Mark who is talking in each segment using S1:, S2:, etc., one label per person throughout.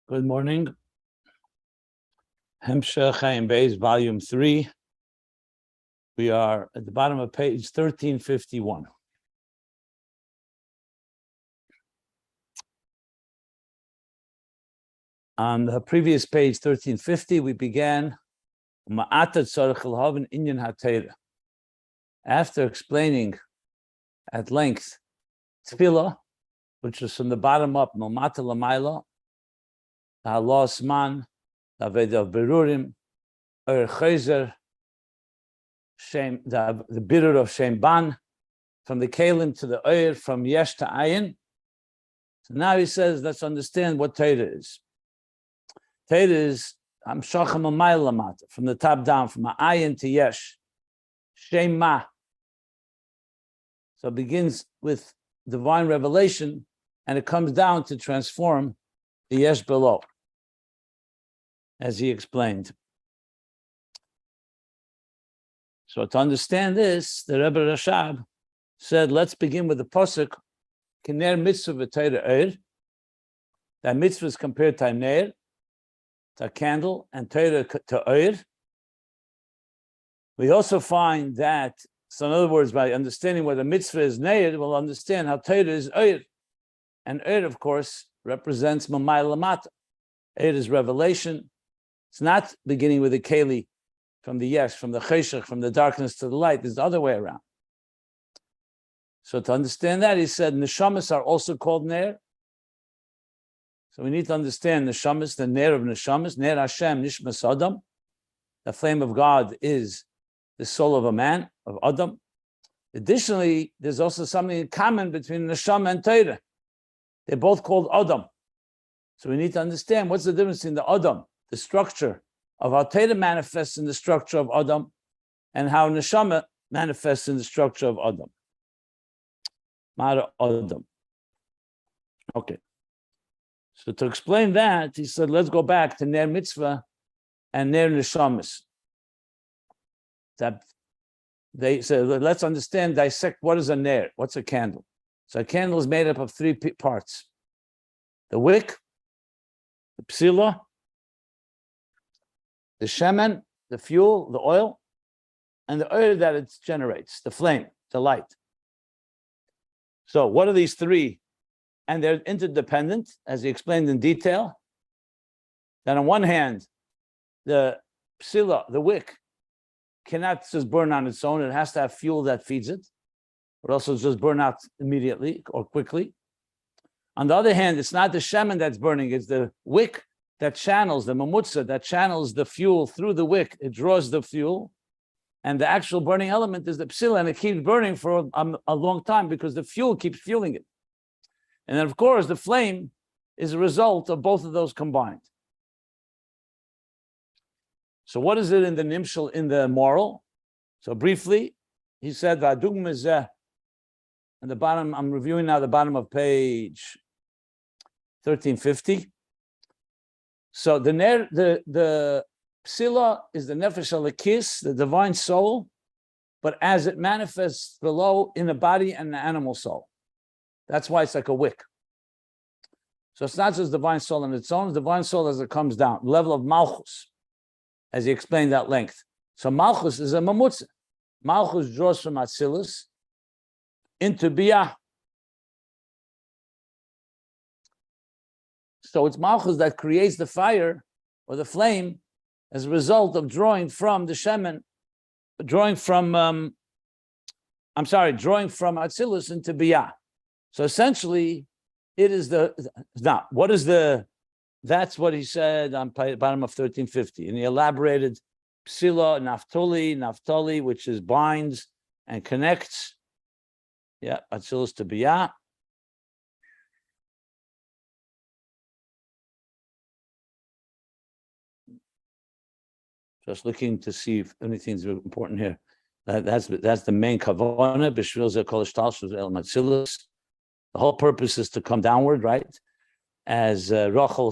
S1: Good morning. Ayin Beis, volume 3. We are at the bottom of page 1351. On the previous page 1350, we began after explaining at length tefillah, which is from the bottom up, Milmata Lamaila, Halos Man, Aveda Berurim, Chayzer, Shem, the birur of Shem Ban, from the Kalim to the Oyer, from Yesh to Ayin. So now he says, let's understand what Torah is. Torah is from the top down, from Ayin to Yesh. Shem Ma. So it begins with divine revelation, and it comes down to transform the Yesh below, as he explained. So to understand this, the Rebbe Rashab said, let's begin with the Pasuk, K'ner mitzvah v'Torah oir. That mitzvah is compared to a ner, to a candle, and Torah to oir. We also find that, so in other words, by understanding what a mitzvah is ner, we'll understand how Torah is oir. And oir, of course, represents mamay lamata. Oir is revelation. It's not beginning with a keli from the yesh, from the cheshach, from the darkness to the light. It's the other way around. So to understand that, he said, neshamas are also called ner. So we need to understand neshamas, the ner of neshamas, ner Hashem, nishmas Adam. The flame of God is the soul of a man, of Adam. Additionally, there's also something in common between neshama and Torah. They're both called Adam. So we need to understand what's the difference in the Adam, the structure of how Torah manifests in the structure of Adam, and how neshama manifests in the structure of Adam. Mara Adam. Okay. So to explain that, he said, let's go back to Ner Mitzvah and Ner Neshamas. That they said, let's understand, dissect what is a Ner, what's a candle. So a candle is made up of 3 parts. The wick, the psila, the shemen, the fuel, the oil, and the oil that it generates, the flame, the light. So what are these 3? And they're interdependent, as he explained in detail. That on one hand, the psila, the wick, cannot just burn on its own. It has to have fuel that feeds it, or else it'll just burn out immediately or quickly. On the other hand, it's not the shemen that's burning, it's the wick that channels, the mamutza, that channels the fuel through the wick. It draws the fuel, and the actual burning element is the psila, and it keeps burning for a long time because the fuel keeps fueling it. And then, of course, the flame is a result of both of those combined. So what is it in the nimshal, in the moral? So briefly, he said, V'adug mezeh, at the bottom, I'm reviewing now the bottom of page 1350. So the psila is the nefesh halakis, the divine soul, but as it manifests below in the body and the animal soul. That's why it's like a wick. So it's not just divine soul on its own, it's divine soul as it comes down, level of malchus, as he explained at length. So malchus is a mamutza. Malchus draws from atzilus into biyah. So it's malchus that creates the fire or the flame as a result of drawing from the shemen, drawing from atzilus into biyah. So essentially, it is that's what he said on bottom of 1350. And he elaborated psila, naftali, which is binds and connects. Yeah, atzilus to biyah. Just looking to see if anything's important here. That's the main kavanah. B'shvil zeh kol hashtalshus el matzilus. The whole purpose is to come downward, right? As Rachel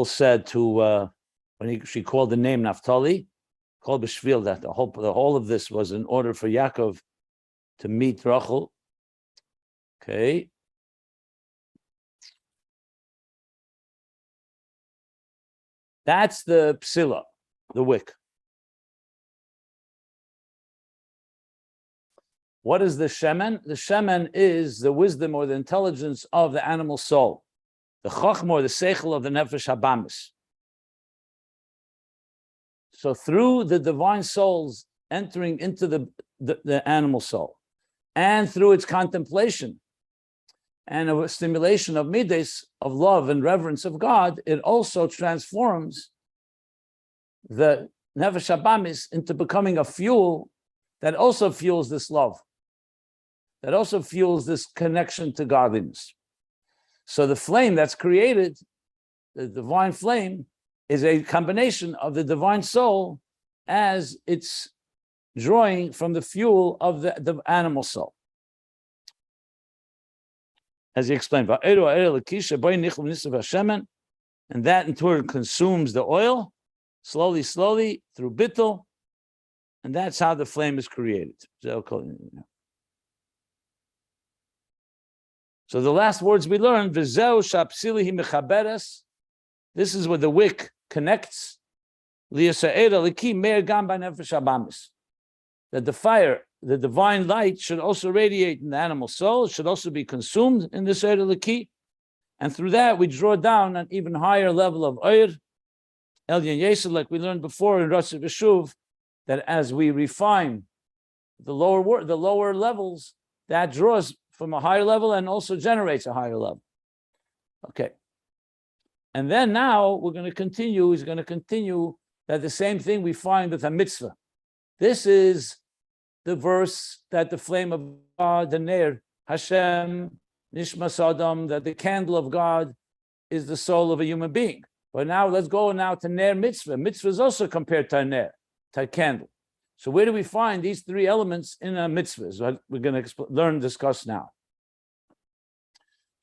S1: said to when she called the name Naphtali, called B'shvil, that the whole of this was in order for Yaakov to meet Rachel. Okay. That's the psila, the wick. What is the shemen? The shemen is the wisdom or the intelligence of the animal soul, the chokhmah or the seichel of the nefesh habamis. So through the divine souls entering into the animal soul, and through its contemplation and a stimulation of midas, of love and reverence of God, it also transforms the nefesh habamis into becoming a fuel that also fuels this love, that also fuels this connection to godliness. So the flame that's created, the divine flame, is a combination of the divine soul as it's drawing from the fuel of the animal soul. As he explained, and that in turn consumes the oil, slowly through bittul, and that's how the flame is created. So the last words we learned, this is where the wick connects, that the fire, the divine light, should also radiate in the animal soul, it should also be consumed in this Eir Eliki, and through that we draw down an even higher level of Eir, Elyon Yesod, like we learned before in Ratzav Yeshuv, that as we refine the lower levels, that draws from a higher level and also generates a higher level. Okay. And then now we're going to continue, he's going to continue that the same thing we find with a mitzvah. This is the verse that the flame of God, the Ner, Hashem, Nishmas Adam, that the candle of God is the soul of a human being. But now let's go now to Ner mitzvah. Mitzvah is also compared to a Ner, to a candle. So where do we find these three elements in a mitzvah? So we're going to learn and discuss now.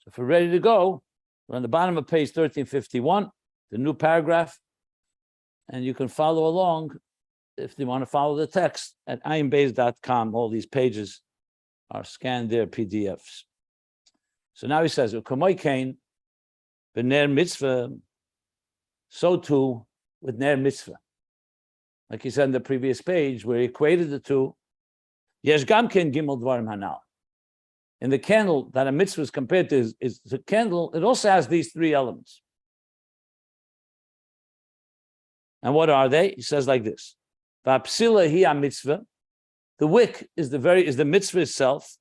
S1: So if we're ready to go, we're on the bottom of page 1351, the new paragraph, and you can follow along if you want to follow the text at ayinbeis.com. All these pages are scanned there, PDFs. So now he says, "U'kamoi kain b'ner mitzvah," so too with ner mitzvah. Like he said in the previous page, where he equated the two, yesh gam ken gimel dvarim hanal. In the candle that a mitzvah is compared to is the candle, it also has these three elements. And what are they? He says like this: V'apsila hi mitzvah. The wick is the mitzvah itself.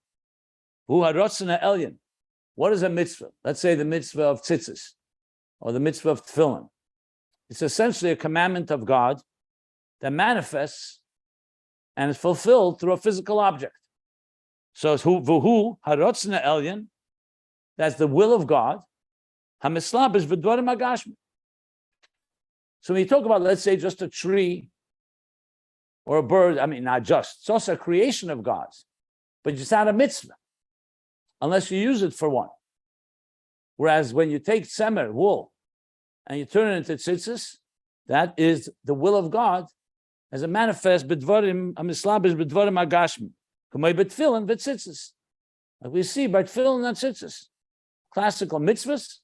S1: Hu harotzena elyon. What is a mitzvah? Let's say the mitzvah of tzitzis, or the mitzvah of tefillin. It's essentially a commandment of God that manifests and is fulfilled through a physical object. So it's v'hu harotzena elyon. That's the will of God. Hamislabish v'dvarim hagashmi. So when you talk about, let's say, just a tree or a bird, I mean, not just, it's also a creation of God's, but it's not a mitzvah unless you use it for one. Whereas when you take tzemer, wool, and you turn it into tzitzis, that is the will of God as a manifest b'dvarim hamislabish b'dvarim hagashmi. K'may b'tefillin v'tzitzis. Like we see by tefillin and tzitzis. Classic mitzvahs.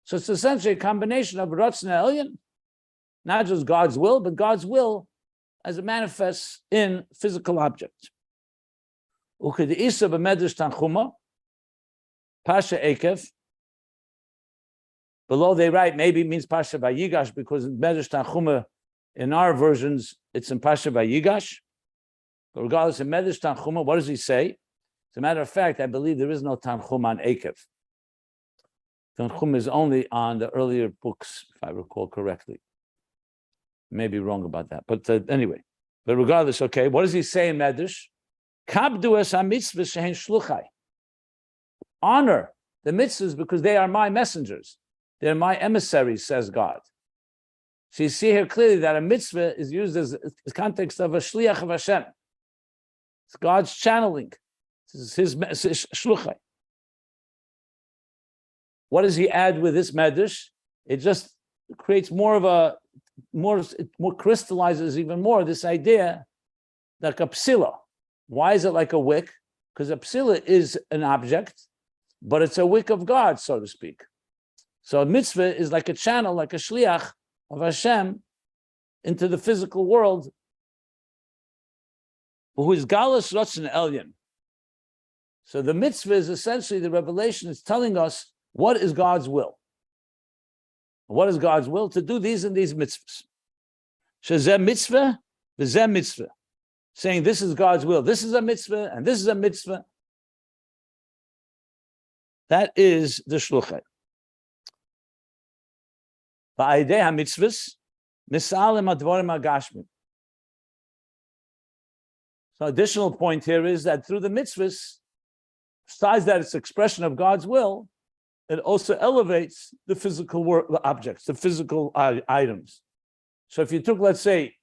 S1: So it's essentially a combination of Ratzna Elyon, not just God's will, but God's will as it manifests in physical objects. U'ked'isa b'medrash Tanchuma, Pasha Ekev. Below they write, maybe it means Pasha Vayigash, because in Medrash Tanchuma, in our versions, it's in Pasha Vayigash. But regardless of Medrash Tanchuma, what does he say? As a matter of fact, I believe there is no Tanchuma on Ekev. Tanchum is only on the earlier books, if I recall correctly. Maybe wrong about that, but anyway. But regardless, okay, what does he say in Medrash? Kabdu es ha-mitzvah shehen shluchai. Honor the mitzvahs because they are my messengers. They're my emissaries, says God. So you see here clearly that a mitzvah is used as the context of a shliach of Hashem. It's God's channeling. This is his shluchai. What does he add with this medrash? It just creates it more crystallizes even more this idea like a psila. Why is it like a wick? Because a psila is an object, but it's a wick of God, so to speak. So a mitzvah is like a channel, like a shliach of Hashem into the physical world, who is galus rotzen elyon. So the mitzvah is essentially the revelation. It's telling us what is God's will. What is God's will? To do these and these mitzvahs. Shezeh mitzvah, v'zeh mitzvah. Saying this is God's will. This is a mitzvah, and this is a mitzvah. That is the shluchah. Ba'idei ha-mitzvahs, misalim advorim hagashmim. So additional point here is that through the mitzvahs, besides that it's expression of God's will, it also elevates the physical objects, the physical items. So if you took, let's say, a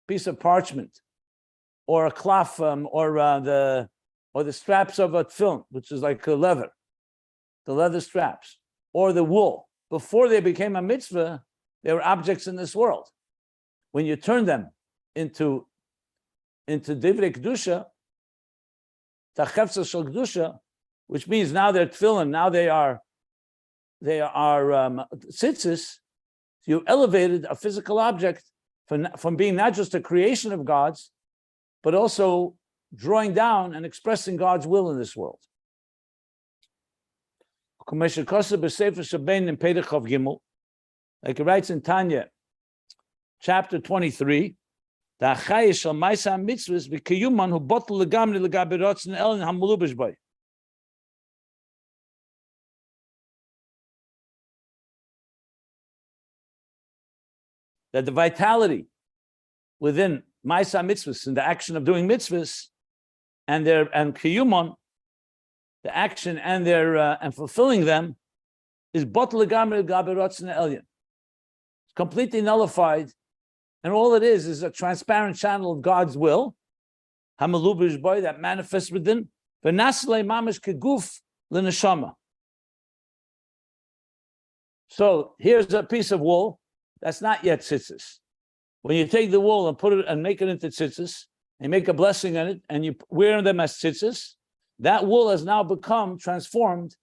S1: piece of parchment, or a cloth, or the straps of a tefillin, which is like a leather, the leather straps, or the wool, before they became a mitzvah, they were objects in this world. When you turn them into divrei kedusha, tachefza shel kedusha, which means now they're tefillin, now they are tzitzis. You elevated a physical object from being not just a creation of God's, but also drawing down and expressing God's will in this world. Like it writes in Tanya, chapter 23, that the vitality within Maisa mitzvahs, in the action of doing mitzvahs, and kiyumon, the action and their and fulfilling them, is botl legamri gaberotzen elyon. It's completely nullified, and all it is a transparent channel of God's will, hamalubish boy, that manifests within, v'naslei mamish keguf l'neshama. So here's a piece of wool that's not yet tzitzis. When you take the wool and put it and make it into tzitzis, and make a blessing on it, and you wear them as tzitzis, that wool has now become transformed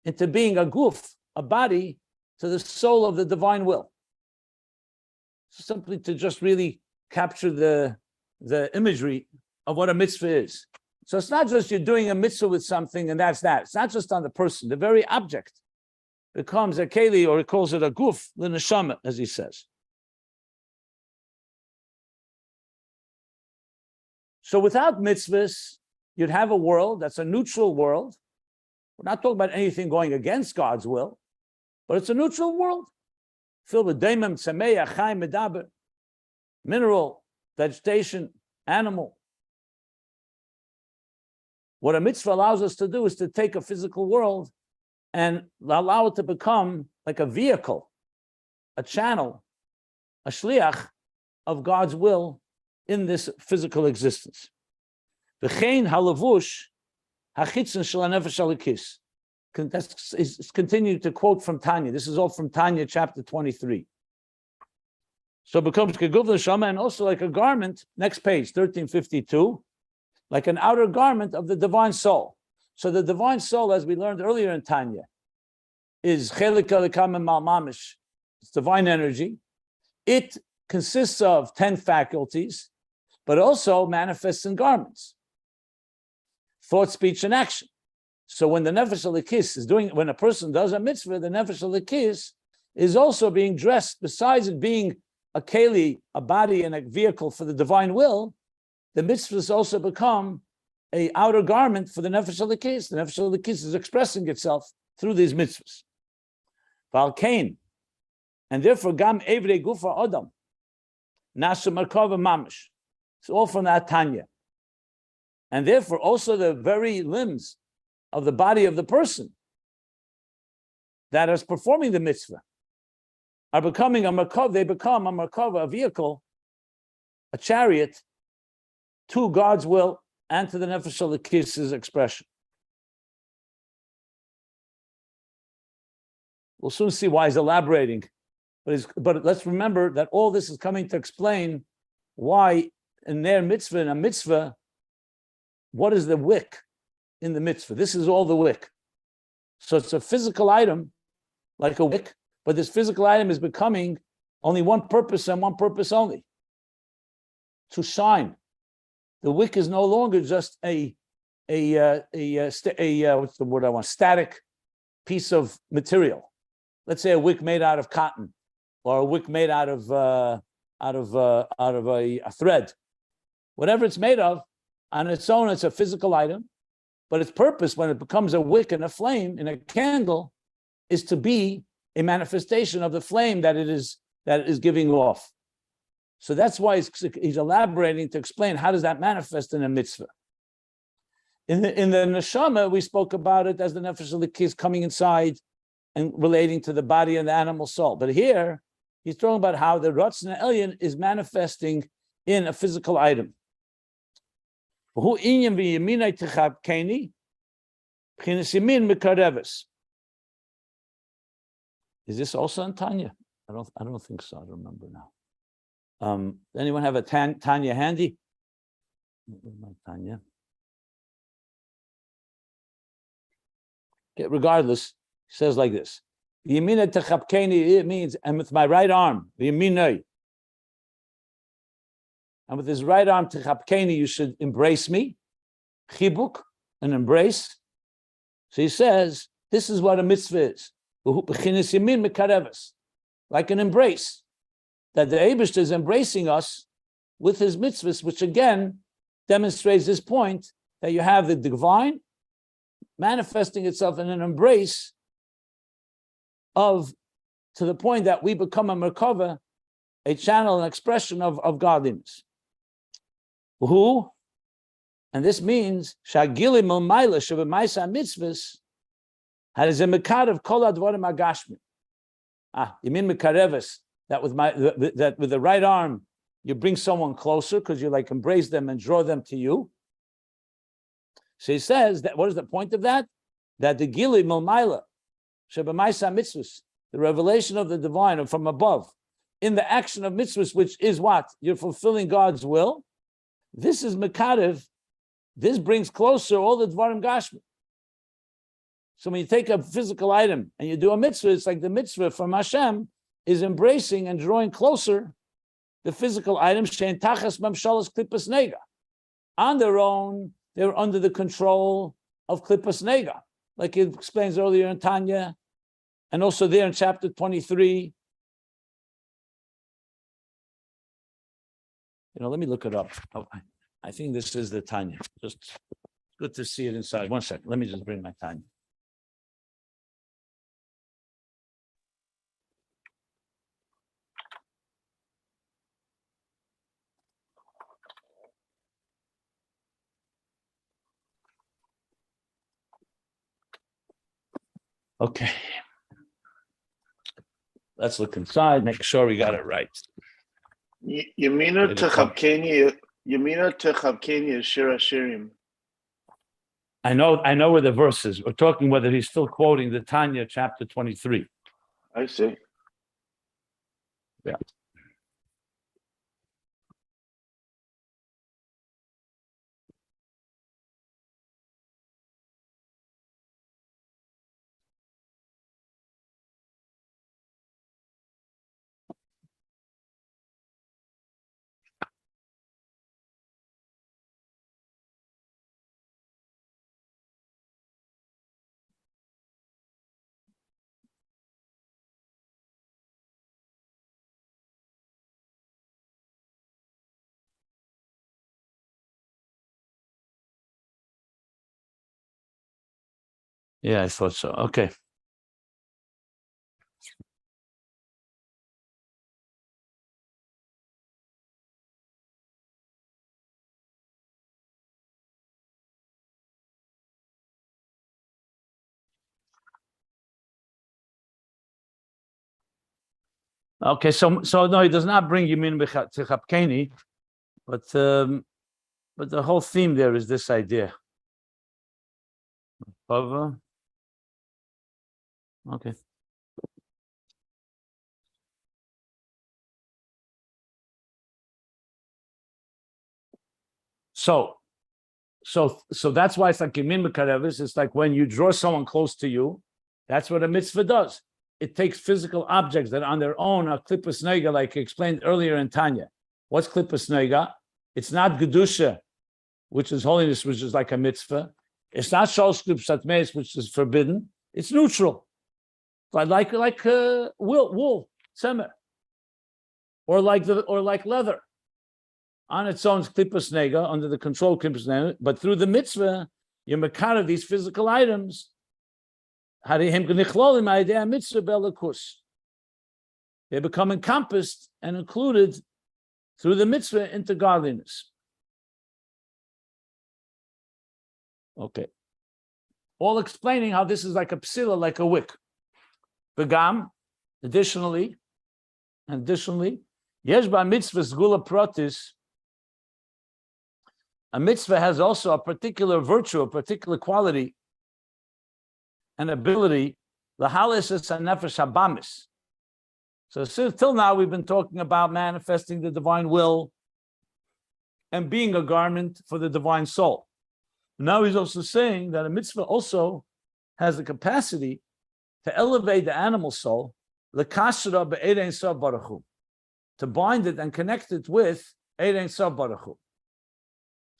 S1: into being a guf, a body, to the soul of the divine will. Simply to just really capture the imagery of what a mitzvah is. So it's not just you're doing a mitzvah with something and that's that. It's not just on the person. The very object becomes a keli, or he calls it a guf, l'neshama, as he says. So without mitzvahs, you'd have a world that's a neutral world. We're not talking about anything going against God's will, but it's a neutral world filled with daimim, tzemeya, chaim, medaber, mineral, vegetation, animal. What a mitzvah allows us to do is to take a physical world and allow it to become like a vehicle, a channel, a shliach of God's will in this physical existence. V'chein halavush hachitzon shel hanefesh halikis. That's continued to quote from Tanya. This is all from Tanya, chapter 23. So it becomes keguv l'shama, and also like a garment. Next page, 1352, like an outer garment of the divine soul. So the divine soul, as we learned earlier in Tanya, is chelik elikam mal mamish. It's divine energy. It consists of 10 faculties, but also manifests in garments: thought, speech, and action. So when the nefesh halikis is doing, when a person does a mitzvah, the nefesh halikis is also being dressed. Besides it being a keli, a body, and a vehicle for the divine will, the mitzvahs also become an outer garment for the nefesh halikis. The nefesh halikis is expressing itself through these mitzvahs. Valkain, and therefore gam evrei gufa adam nasu markava mamish. It's all from that Tanya. And therefore also the very limbs of the body of the person that is performing the mitzvah are becoming a markava. They become a markava, a vehicle, a chariot to God's will and to the nefesh halikis' expression. We'll soon see why he's elaborating, but let's remember that all this is coming to explain why in their mitzvah, in a mitzvah, what is the wick in the mitzvah? This is all the wick. So it's a physical item like a wick, but this physical item is becoming only one purpose and one purpose only, to shine. The wick is no longer just a what's the word I want? Static piece of material. Let's say a wick made out of cotton, or a wick made out of a thread. Whatever it's made of, on its own, it's a physical item, but its purpose, when it becomes a wick and a flame in a candle, is to be a manifestation of the flame that it is giving off. So that's why he's elaborating to explain how does that manifest in a mitzvah. In the neshama, we spoke about it as the nefesh elikis coming inside and relating to the body and the animal soul. But here, he's talking about how the Ratzon Elyon is manifesting in a physical item. Is this also in Tanya? I don't think so. I don't remember now. Anyone have a Tanya handy? Tanya. Okay, regardless, he says like this. Yemina techapkeni, it means, and with my right arm, yeminai. And with his right arm, techapkeni, you should embrace me. Chibuk, an embrace. So he says, this is what a mitzvah is. Like an embrace. That the Eibishter is embracing us with his mitzvahs, which again demonstrates this point that you have the divine manifesting itself in an embrace of, to the point that we become a merkava, a channel, an expression of godliness. Who? And this means shagili milmaila shabemaisa mitzvahs has a mekad of kol advarim agashmi. You mean mekareves, that with the right arm you bring someone closer because you like embrace them and draw them to you. So he says that what is the point of that? That the gili milmaila shabemaisa mitzvahs, the revelation of the divine from above, in the action of mitzvahs, which is what? You're fulfilling God's will. This is mekarev. This brings closer all the dvarim gashmi. So when you take a physical item and you do a mitzvah, it's like the mitzvah from Hashem is embracing and drawing closer the physical items. Shein tachas mamshalas klippas nega. On their own, they're under the control of klippas nega, like it explains earlier in Tanya, and also there in chapter 23. Let me look it up. I think this is the Tanya. Just good to see it inside. 1 second. Let me just bring my Tanya. Okay. Let's look inside, make sure we got it right.
S2: Yemina techabkeni is Shir Hashirim.
S1: I know where the verse is. We're talking whether he's still quoting the Tanya chapter 23.
S2: I see.
S1: Yeah. Yeah, I thought so. Okay. Okay, so no, he does not bring Yamin Techapkeni, but the whole theme there is this idea. Okay. So that's why it's like Yamin Mekarevis. It's like when you draw someone close to you, that's what a mitzvah does. it takes physical objects that on their own are klippus nega, like explained earlier in Tanya. What's klippus nega? It's not gedusha, which is holiness, which is like a mitzvah. It's not shalosh klipsat meis, which is forbidden. It's neutral, like wool, tzemer, or like leather. On its own, klippus nega, under the control of klippus nega, but through the mitzvah, you're makar these physical items. They become encompassed and included through the mitzvah into godliness. Okay. All explaining how this is like a psila, like a wick. Begam, additionally, yeshba mitzvah sgula pratis. A mitzvah has also a particular virtue, a particular quality, an ability, lahalis and nefesh habamis. So till now we've been talking about manifesting the divine will and being a garment for the divine soul. Now he's also saying that a mitzvah also has the capacity to elevate the animal soul, l'kashra be'erein sof baruch hu, to bind it and connect it with erein sof baruch hu.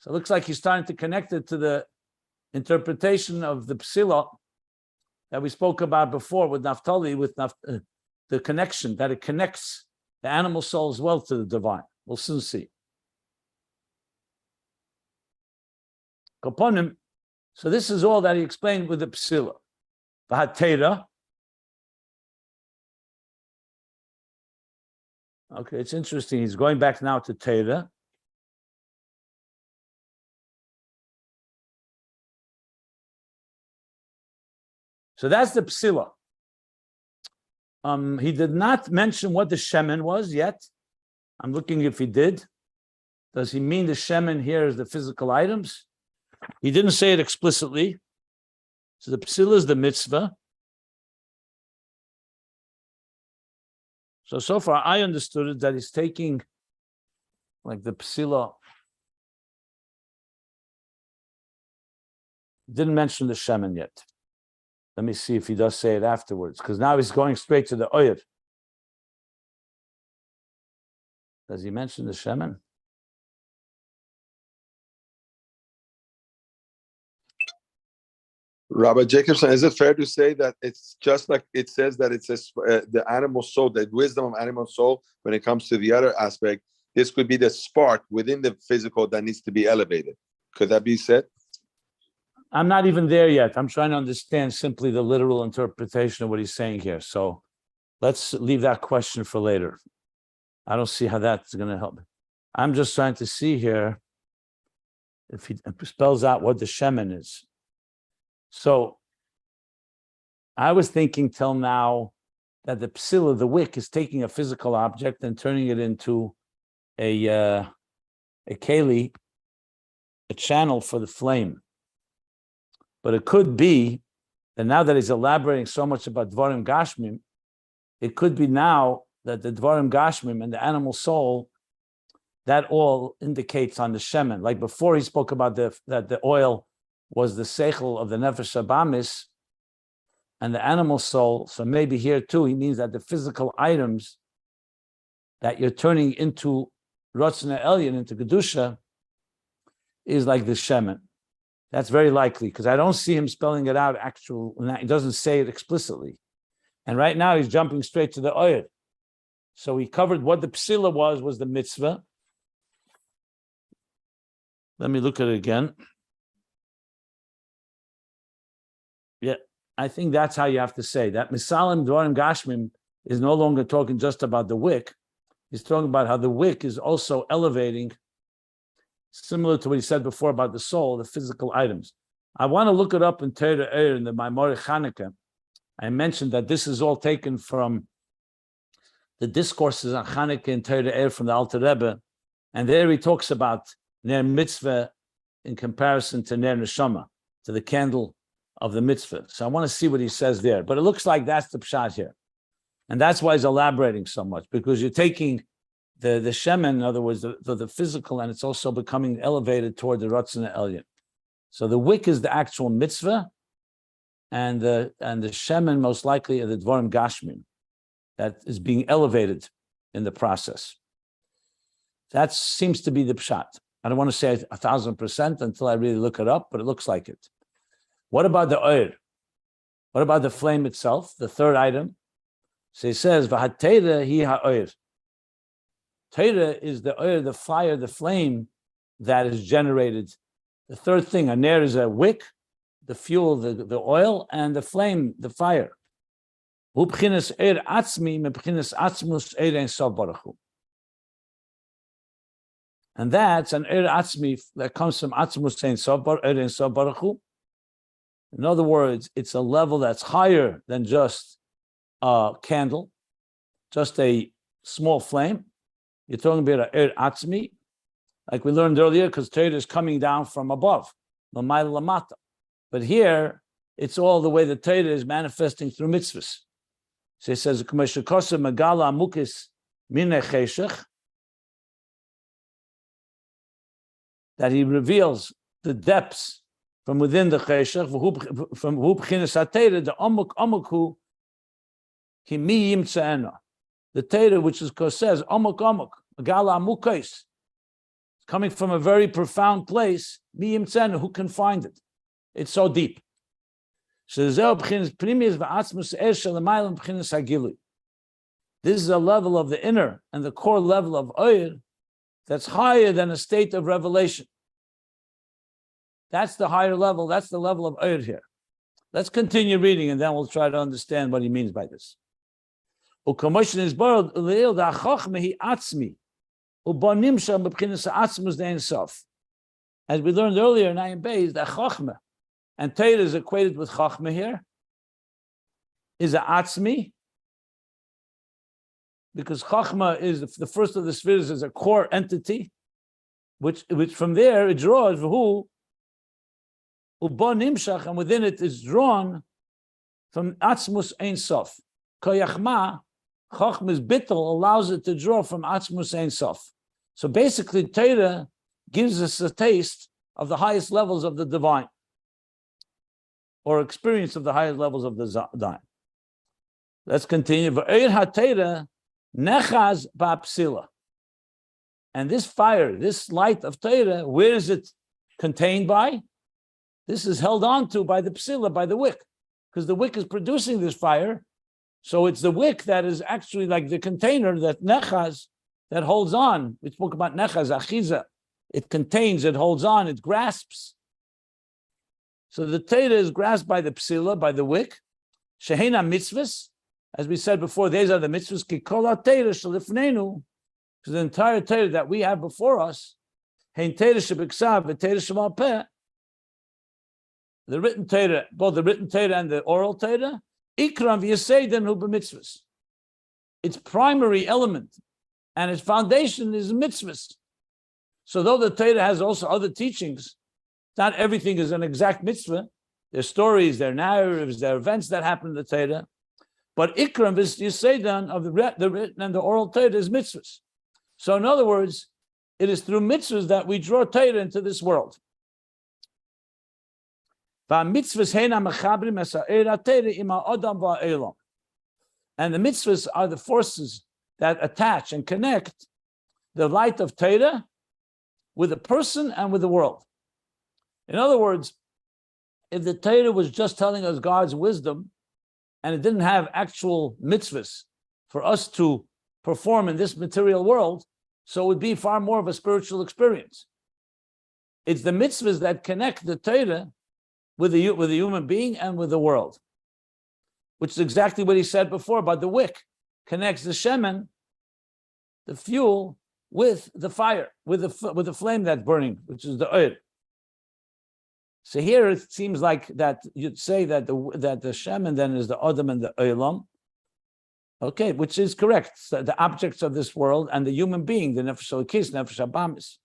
S1: So it looks like he's starting to connect it to the interpretation of the psila that we spoke about before with Naphtali, with the connection, that it connects the animal soul as well to the divine. We'll soon see. Kaponim. So this is all that he explained with the psila. V'hatera. Okay, it's interesting. He's going back now to Torah. So that's the psila. He did not mention what the shemen was yet. I'm looking if he did. Does he mean the shemen here is the physical items? He didn't say it explicitly. So the psila is the mitzvah. So far I understood it that he's taking like the psila. Didn't mention the shemen yet. Let me see if he does say it afterwards, because now he's going straight to the oyed. Does he mention the shemen?
S3: Rabbi Jacobson, is it fair to say that it's just like it says that it says the animal soul, the wisdom of animal soul, when it comes to the other aspect, this could be the spark within the physical that needs to be elevated. Could that be said?
S1: I'm not even there yet. I'm trying to understand simply the literal interpretation of what he's saying here. So let's leave that question for later. I don't see how that's going to help. I'm just trying to see here if he spells out what the shemen is. So I was thinking till now that the psila, the wick, is taking a physical object and turning it into a keli, a channel for the flame. But it could be that now that he's elaborating so much about Dvarim Gashmim, it could be now that the Dvarim Gashmim and the animal soul, that all indicates on the shemen. Like before he spoke about that the oil was the seichel of the nefesh habamis and the animal soul. So maybe here too, he means that the physical items that you're turning into Rotzna Elyon, into Kedusha, is like the shemen. That's very likely, because I don't see him spelling it out he doesn't say it explicitly. And right now he's jumping straight to the oyed. So he covered what the psila was the mitzvah. Let me look at it again. Yeah, I think that's how you have to say that. Misalim Dvarim Gashmim is no longer talking just about the wick. He's talking about how the wick is also elevating, similar to what he said before about the soul, the physical items. I want to look it up in Torah in the Maimorei Chanukah. I mentioned that this is all taken from the discourses on Chanukah in Torah from the Alter Rebbe, and there he talks about Ner Mitzvah in comparison to Ner Neshama, to the candle of the mitzvah. So I want to see what he says there. But it looks like that's the pshat here. And that's why he's elaborating so much, because you're taking the shemen, in other words, the physical, and it's also becoming elevated toward the Ratzon Elyon. So the wick is the actual mitzvah, and the shemen most likely are the dvarim gashmim that is being elevated in the process. That seems to be the pshat. I don't want to say 1,000% until I really look it up, but it looks like it. What about the oir? What about the flame itself, the third item? So he says, "V'hateira hi ha'oir." Teira is the oir, the fire, the flame that is generated. The third thing, a ner is a wick, the fuel, the oil, and the flame, the fire. Hu b'chinas eir atzmi meb'chinas atzmus eir ein sof baruch hu. And that's an eir atzmi that comes from atzmus ein sof baruch hu. In other words, it's a level that's higher than just a candle, just a small flame. You're talking about an eir atzmi, like we learned earlier, because Torah is coming down from above, l'mayla lamata. But here, it's all the way the Torah is manifesting through mitzvahs. So he says, "K'meshikosa megala amukis minei cheshech," that he reveals the depths from within the cheshech, from hu b'chinas haTorah, the amuk hu ki mi yimtze'ena. The Torah, which says amuk megala amukis, coming from a very profound place, mi yimtze'ena, who can find it? It's so deep. This is a level of the inner and the core level of oir that's higher than a state of revelation. That's the higher level. That's the level of oir here. Let's continue reading, and then we'll try to understand what he means by this. As we learned earlier in Ayin Beis, the chokhmah, and Torah is equated with chokhmah here, is a atzmi, because chokhmah is the first of the spheres, is a core entity, which from there it draws who uba nimshach, and within it is drawn from atzmus ein sof. Koyachma, chokhmah's bittul allows it to draw from atzmus ein sof. So basically, Torah gives us a taste of the highest levels of the divine, or experience of the highest levels of the divine. Let's continue. And this fire, this light of Torah, where is it contained by? This is held on to by the psila, by the wick, because the wick is producing this fire. So it's the wick that is actually like the container that nechaz, that holds on. We spoke about nechaz, achiza. It contains, it holds on, it grasps. So the Torah is grasped by the psila, by the wick. Shehena mitzvahs, as we said before, these are the mitzvahs. Kikola Torah shalifnenu, because the entire Torah that we have before us, hein Torah shebiksav, v'Torah shemal peh, the written Torah, both the written Torah and the oral Torah, ikram v'yaseidan hu b'mitzvahs. Its primary element and its foundation is mitzvahs. So though the Torah has also other teachings, not everything is an exact mitzvah. There's stories, there are narratives, there are events that happen in the Torah. But ikram v'yaseidan of the written and the oral Torah is mitzvahs. So in other words, it is through mitzvahs that we draw Torah into this world. And the mitzvahs are the forces that attach and connect the light of Torah with a person and with the world. In other words, if the Torah was just telling us God's wisdom and it didn't have actual mitzvahs for us to perform in this material world, so it would be far more of a spiritual experience. It's the mitzvahs that connect the Torah with the human being and with the world, which is exactly what he said before about the wick. Connects the shemen, the fuel, with the fire, with the flame that's burning, which is the oil. So here it seems like that you'd say that the shemen then is the adam and the oilam. Okay, which is correct. So the objects of this world and the human being, the nefesh elokis, nefesh habamis.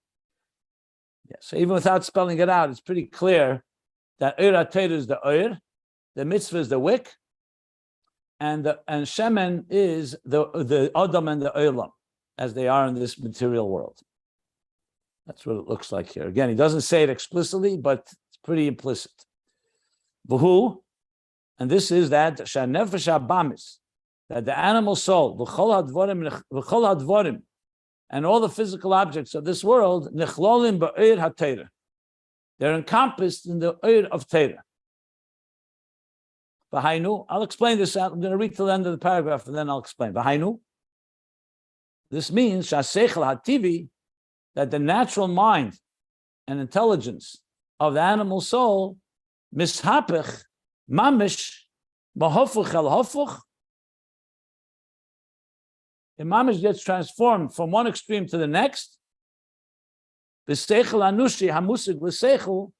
S1: Yeah. So even without spelling it out, it's pretty clear that oir HaTorah is the oir, the mitzvah is the wick, and shemen is the adam and the oilam, as they are in this material world. That's what it looks like here. Again, he doesn't say it explicitly, but it's pretty implicit. V'hu, And this is that Shanefesh Abamis, that the animal soul, v'chol hadvorim, and all the physical objects of this world, nichlolim ba'ir haTorah. They're encompassed in the Eir of Torah. V'hainu, I'll explain this out. I'm going to read till the end of the paragraph and then I'll explain. V'hainu, this means shaseichel hativi, that the natural mind and intelligence of the animal soul, mishapech, mamish, mahofuch el hofuch, the mamish gets transformed from one extreme to the next. V'seichel anushi hamusik v'seichel,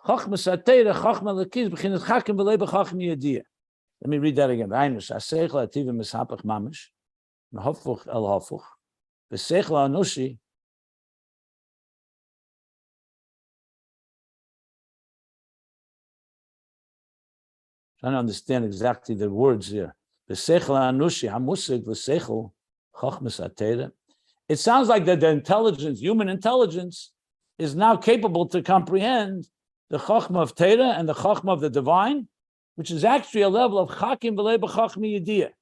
S1: chachmas haTorah, chachma lekiz, b'chinas chakim v'lei b'chachim yediyah. Let me read that again. V'hainu shaseichel hativi mishapech mamish, mahofuch el hofuch, v'seichel anushi. Trying to understand exactly the words here. It sounds like that the intelligence, human intelligence, is now capable to comprehend the Chachma of Torah and the Chachma of the divine, which is actually a level of Chakim v'lei b'chachmi yediyah.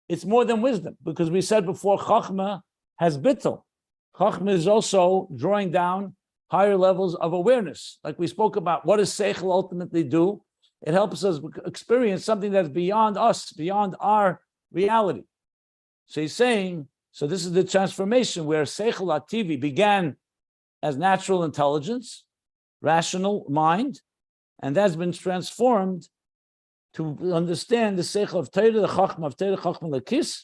S1: It's more than wisdom, because we said before, Chachma has bittul. Chachma is also drawing down higher levels of awareness. Like we spoke about, what does Seichel ultimately do? It helps us experience something that's beyond us, beyond our reality. So he's saying, so this is the transformation where Seichel HaTivi began as natural intelligence, rational mind, and that's been transformed to understand the Seichel of Torah, the Chachma of Torah, Chachma Lekis,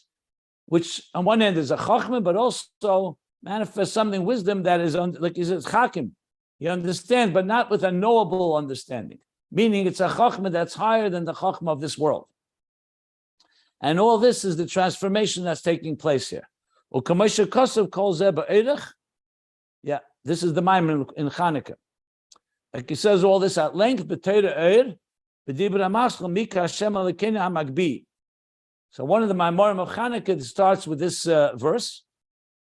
S1: which on one end is a Chachma, but also manifests something, wisdom that is, like he says, Chakim. He understands, but not with a knowable understanding. Meaning it's a chachma that's higher than the chachma of this world. And all this is the transformation that's taking place here. Yeah, this is the Maimon in Chanukah. Like he says all this at length, so one of the Maimorim of Chanukah starts with this verse,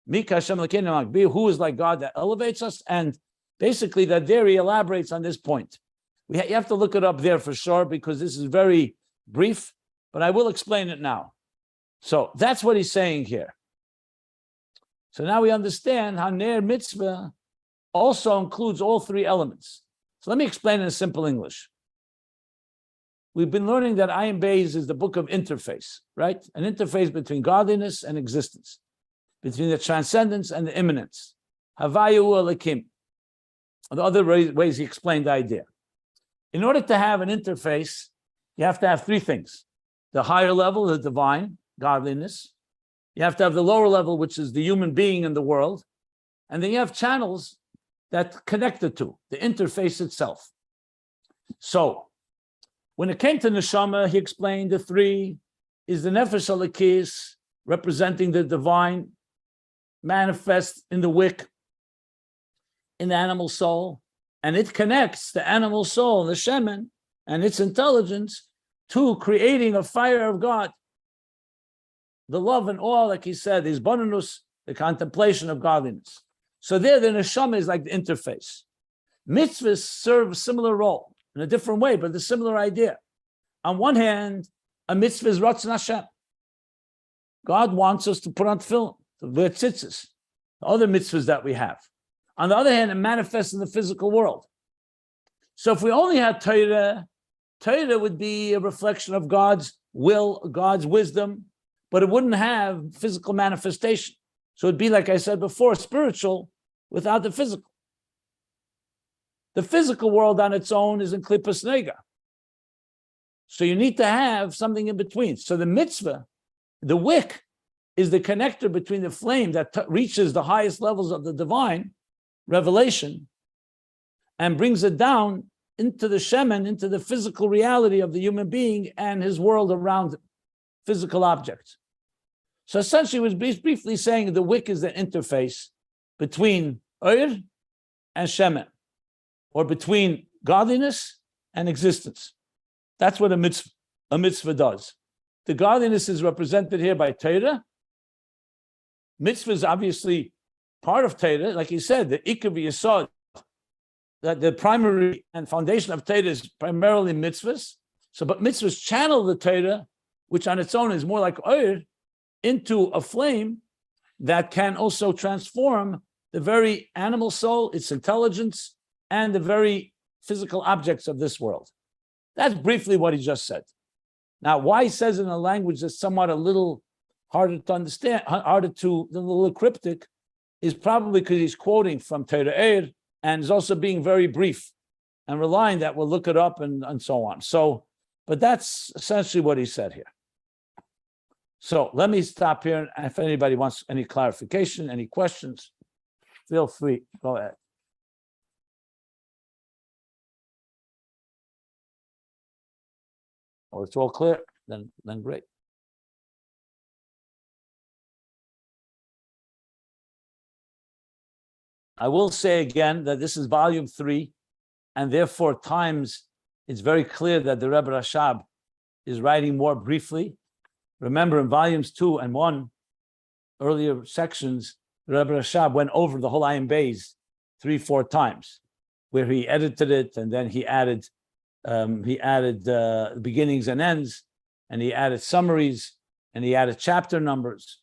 S1: who is like God that elevates us, and basically that there he elaborates on this point. You have to look it up there for sure, because this is very brief, but I will explain it now. So that's what he's saying here. So now we understand how Ner Mitzvah also includes all three elements. So let me explain in simple English. We've been learning that Ayin Beis is the book of interface, right? An interface between godliness and existence, between the transcendence and the immanence. Havayu Elakim. The other ways he explained the idea. In order to have an interface, you have to have three things. The higher level, the divine, godliness. You have to have the lower level, which is the human being in the world. And then you have channels that connect the two, the interface itself. So, when it came to Neshama, he explained the three is the Nefesh Alakis, representing the divine, manifest in the Wick, in the animal soul. And it connects the animal soul, the shemen, and its intelligence to creating a fire of God. The love and awe, like he said, is bonus, the contemplation of godliness. So there, the neshama is like the interface. Mitzvahs serve a similar role in a different way, but the similar idea. On one hand, a mitzvah is Ratzon Hashem. God wants us to put on tefillin, to wear tzitzis, the other mitzvahs that we have. On the other hand, it manifests in the physical world. So if we only had Torah, Torah would be a reflection of God's will, God's wisdom, but it wouldn't have physical manifestation. So it'd be, like I said before, spiritual without the physical. The physical world on its own is in Klippas Nega. So you need to have something in between. So the mitzvah, the wick, is the connector between the flame that reaches the highest levels of the divine revelation and brings it down into the shemen, into the physical reality of the human being and his world around him, physical objects. So essentially, he was briefly saying the wick is the interface between Oir and shemen, or between godliness and existence. That's what a mitzvah does. The godliness is represented here by Torah. Mitzvah is obviously part of Torah, like he said, the Ikar v'Yesod, that the primary and foundation of Torah is primarily mitzvahs. So, but mitzvahs channel the Torah, which on its own is more like oil, into a flame that can also transform the very animal soul, its intelligence, and the very physical objects of this world. That's briefly what he just said. Now, why he says it in a language that's somewhat a little harder to understand, a little cryptic, is probably because he's quoting from Torah Eir, and is also being very brief and relying that we'll look it up and so on. So, but that's essentially what he said here. So let me stop here. And if anybody wants any clarification, any questions, feel free. Go ahead. Or it's all clear, then great. I will say again that this is volume 3, and therefore times it's very clear that the Rebbe Rashab is writing more briefly. Remember, in volumes 2 and 1, earlier sections, the Rebbe Rashab went over the whole Ayin Beis 3-4 times, where he edited it, and then he added beginnings and ends, and he added summaries, and he added chapter numbers.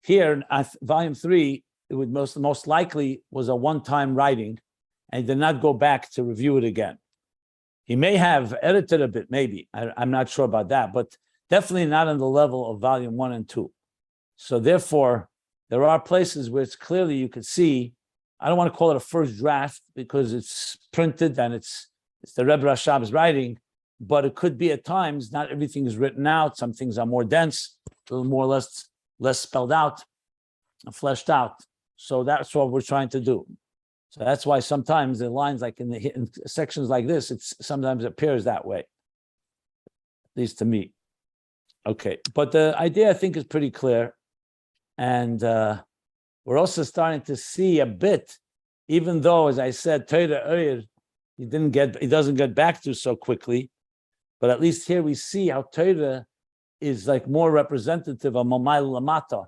S1: Here, at volume 3, it would most likely was a one-time writing, and he did not go back to review it again. He may have edited a bit, maybe. I'm not sure about that, but definitely not on the level of volume 1 and 2. So therefore, there are places where it's clearly you could see, I don't want to call it a first draft because it's printed and it's the Rebbe Rashab's writing, but it could be at times, not everything is written out. Some things are more dense, a little more or less spelled out, fleshed out. So that's what we're trying to do. So that's why sometimes the lines, like in sections like this, it's sometimes appears that way, at least to me. Okay, but the idea I think is pretty clear, and we're also starting to see a bit, even though, as I said, Torah Oyer, he doesn't get back to so quickly, but at least here we see how Torah is like more representative of Mamayla Lamata,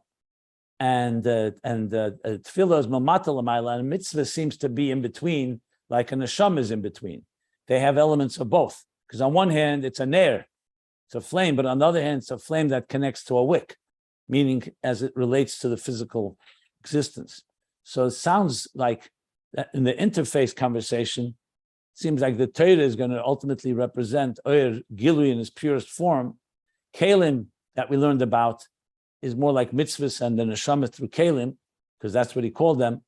S1: and Tefillah is Mamata Lamayla, and Mitzvah seems to be in between, like a Neshama is in between. They have elements of both, because on one hand, it's a Ner, it's a flame, but on the other hand, it's a flame that connects to a wick, meaning as it relates to the physical existence. So it sounds like that in the interface conversation, it seems like the Torah is going to ultimately represent Oyer Gilui in its purest form. Kalim that we learned about is more like mitzvahs and the neshama through kalim, because that's what he called them.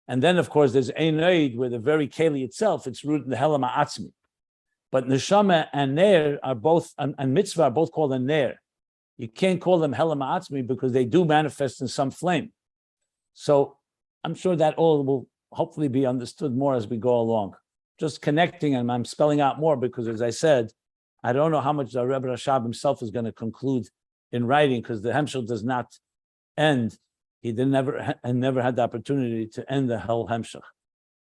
S1: And then, of course, there's Ein Oid, where the very keli itself, it's rooted in the Helam Ha'atzmi. But neshama and ner are both, and mitzvah are both called a ner. You can't call them Helam Ha'atzmi because they do manifest in some flame. So I'm sure that all will hopefully be understood more as we go along. Just connecting, and I'm spelling out more because, as I said, I don't know how much the Rebbe Rashab himself is going to conclude in writing, because the Hemshech does not end. He never had the opportunity to end the whole Hemshech.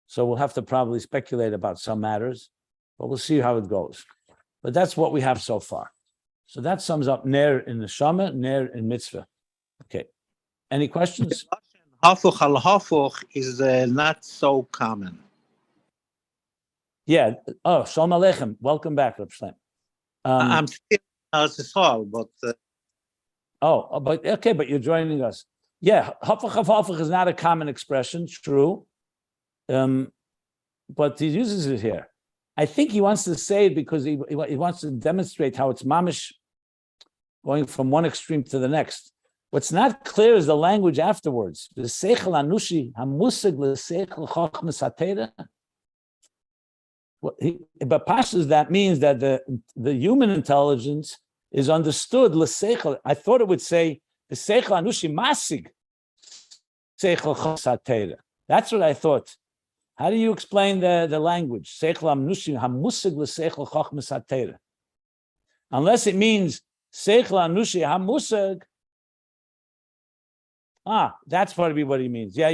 S1: So we'll have to probably speculate about some matters, but we'll see how it goes. But that's what we have so far. So that sums up Ner in the Neshama, Ner in Mitzvah. Okay. Any questions?
S4: Hafuch al hafuch is not so common.
S1: Yeah. Oh, Shalom Aleichem. Welcome back, Reb Shleim.
S4: I'm still as a soul, but
S1: but okay, but you're joining us. Yeah, hafuch is not a common expression, true. But he uses it here. I think he wants to say it because he wants to demonstrate how it's mamish, going from one extreme to the next. What's not clear is the language afterwards. The seichel anushi hamusig leseichel chochmas hatera. But Pashas, that means that the human intelligence is understood leseichel. I thought it would say the seichel anushi masig seichel chochmas hatera. That's what I thought. How do you explain the language? Seichel anushi hamusig leseichel chochmas hatera. Unless it means seichel anushi hamusig. That's probably what he means. Yeah.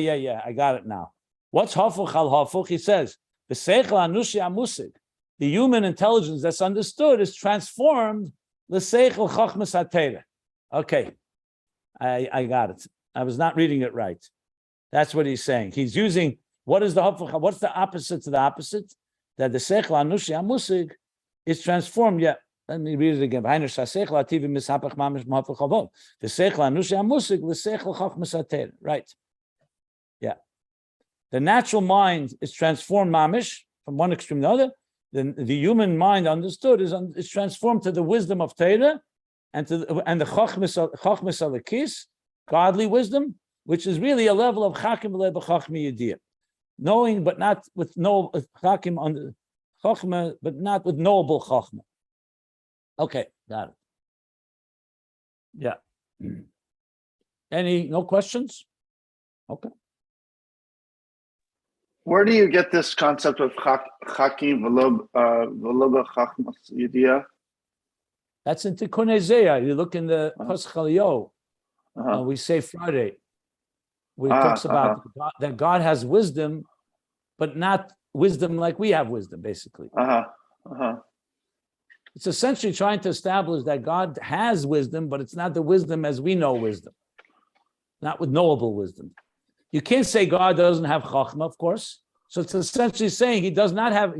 S1: I got it now. What's hafuch al hafuch? He says, the seichel anushi amusig, the human intelligence that's understood is transformed l'seichel chochmas hatera. Okay, I got it. I was not reading it right. That's what he's saying. He's using, what is the hafuch? What's the opposite to the opposite? that the seichel anushi amusig is transformed. Yeah, let me read it again. The seichel anushi amusig l'seichel chachmas haTorah. Right. Yeah. The natural mind is transformed mamish from one extreme to the other. The human mind understood is transformed to the wisdom of Torah and the chachmas alekis, godly wisdom, which is really a level of chakim b'chachmi yediyah, knowing but not with no chakim on the chachma, but not with knowable chachma. Okay, got it. Yeah. No questions? Okay.
S2: Where do you get this concept of chakim v'lo chachmas yediyah?
S1: That's in Tikkun Ezeiah. You look in the Paschal we say Friday, where it talks about that God has wisdom, but not wisdom like we have wisdom, basically. It's essentially trying to establish that God has wisdom, but it's not the wisdom as we know wisdom, not with knowable wisdom. You can't say God doesn't have chachma, of course. So it's essentially saying he does not have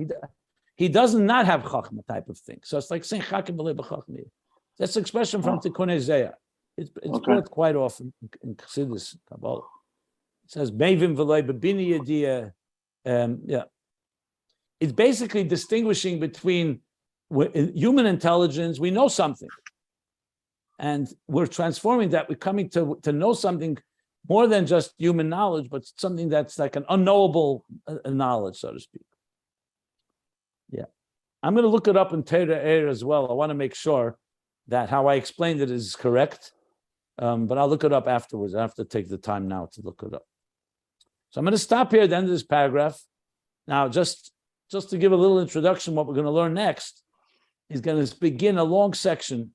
S1: chachma type of thing. So it's like saying chakim v'lo b'chachmi. That's the expression from Tikkun Ezeiah. It's brought quite often in Chassidus Kabbalah. It says meivim v'lo b'bina yediyah. Yeah, it's basically distinguishing between human intelligence. We know something, and we're transforming that. We're coming to know something more than just human knowledge, but something that's like an unknowable knowledge, so to speak. Yeah. I'm going to look it up in Torah as well. I want to make sure that how I explained it is correct, but I'll look it up afterwards. I have to take the time now to look it up. So I'm going to stop here at the end of this paragraph. Now, just to give a little introduction, what we're going to learn next, he's going to begin a long section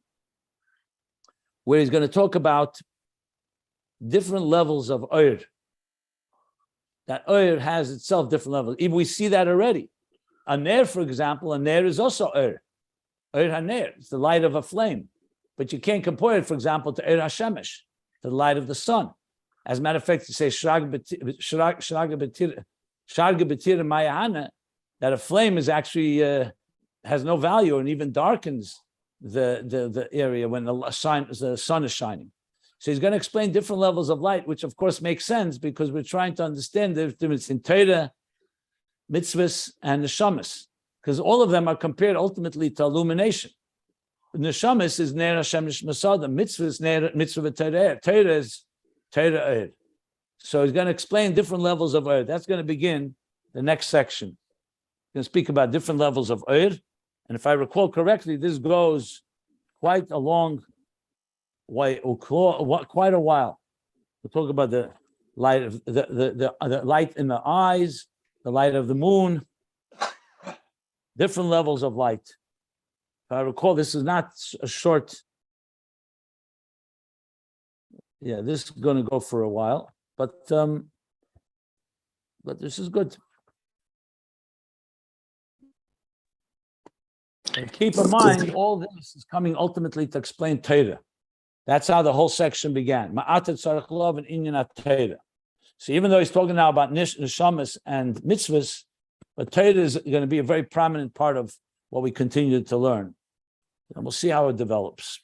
S1: where he's going to talk about different levels of Oyer. That Oyer has itself different levels. Even we see that already. A ner, for example, a ner is also Oyer. Oyer haner, it's the light of a flame. But you can't compare it, for example, to Oyer hashemesh, to the light of the sun. As a matter of fact, you say Sharga B'tira Mayahana, that a flame is actually has no value and even darkens the area when the sun is shining. So he's going to explain different levels of light, which of course makes sense because we're trying to understand the difference in Torah, mitzvahs, and neshamas, because all of them are compared ultimately to illumination. Neshamas is ner Hashem masada, mitzvah is ner mitzvah Torah, Torah is Torah Eir. So he's going to explain different levels of Eir. That's going to begin the next section. He's going to speak about different levels of Eir, and if I recall correctly, this goes quite a long way, quite a while. We'll talk about the light of the light in the eyes, the light of the moon, different levels of light. If I recall, this is not a short. Yeah, this is going to go for a while, but this is good. And keep in mind, all this is coming ultimately to explain Torah. That's how the whole section began. Ma'atet tzarich lov and inyan Torah. So even though he's talking now about neshamas and mitzvahs, but Torah is going to be a very prominent part of what we continue to learn. And we'll see how it develops.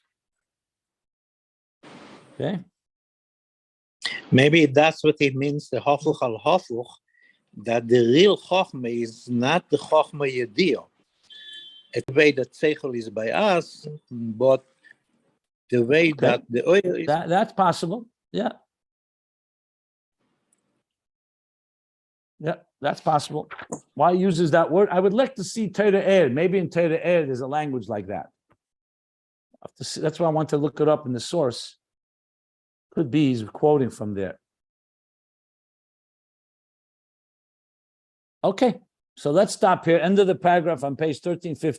S1: Okay?
S4: Maybe that's what it means, the Hafuch al Hafuch, that the real Chochmah is not the Chochmah Yediyah. The way that Seichel is by us, but the way that the oil is...
S1: That's possible, yeah. Yeah, that's possible. Why he uses that word? I would like to see Torah Eir. Maybe in Torah Eir there's a language like that. That's why I want to look it up in the source. Could be he's quoting from there. Okay, so let's stop here. End of the paragraph on page 1350.